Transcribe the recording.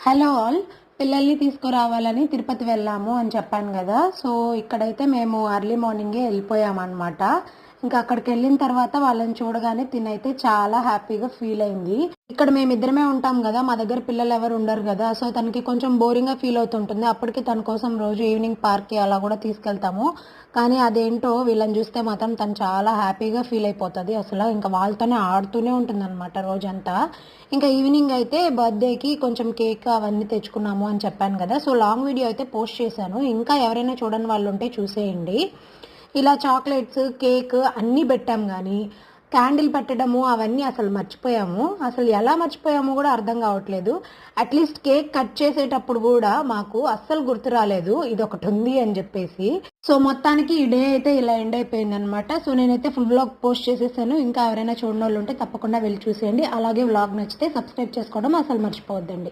Hello all. పిల్లల్ని తీసుకురావాలని తిరుపతి వెళ్ళాము అని చెప్పాను కదా! సో, ఇక్కడైతే మేము ఎర్లీ మార్నింగే వెళ్ళిపోయామనమాట. ఇంకా అక్కడికెళ్ళిన తర్వాత వాళ్ళని చూడగానే తినైతే చాలా హ్యాపీగా ఫీల్ అయింది. ఇక్కడ మేమిద్దరమే ఉంటాం గదా! మా దగ్గర పిల్లలెవరు ఉండరు గదా! సో, తనకి కొంచెం బోరింగ్‌గా ఫీల్ అవుతుంటుంది. అప్పటికి తన కోసం రోజు ఈవినింగ్ పార్క్‌కి అలా గూడా తీసుకెళ్తాము. కానీ అదేంటో వీళ్ళని జూస్తే మాత్రం తను చాలా హ్యాపీగా ఫీల్ అయిపోతది. ఇంకా వాళ్ళతోనే ఆడుతూనే ఉంటుందనమాట రోజంతా. ఇంకా ఈవినింగ్ అయితే బర్త్‌డేకి కొంచెం కేక్ అవన్నీ తెచ్చుకున్నాము అని చెప్పాను గదా! సో, లాంగ్ వీడియో అయితే పోస్ట్ చేశాను. ఇంకా ఎవరైనా చూడని వాళ్ళుంటే చూసేయండి. ఇలా చాక్లెట్స్, కేక్ అన్నీ బెట్టాం గానీ, క్యాండిల్ పెట్టడము అవన్నీ అసలు మర్చిపోయాము. అసలు ఎలా మర్చిపోయామో గూడా అర్థం గావట్లేదు. అట్‌లీస్ట్ కేక్ కట్ చేసేటప్పుడు గూడా మాకు అస్సలు గుర్తు రాలేదు ఇదొకటుంది అని జెప్పేసి. సో, మొత్తానికి ఈ డే అయితే ఇలా ఎండ్ అయిపోయిందనమాట. సో, నేనైతే ఫుల్ వ్లాగ్ పోస్ట్ చేసేసాను. ఇంకా ఎవరైనా చూడనోళ్ళుంటే తప్పకుండా వెళ్లి చూసేయండి. అలాగే వ్లాగ్ నచ్చితే సబ్స్క్రైబ్ చేసుకోవడం అసలు మర్చిపోవద్దండి.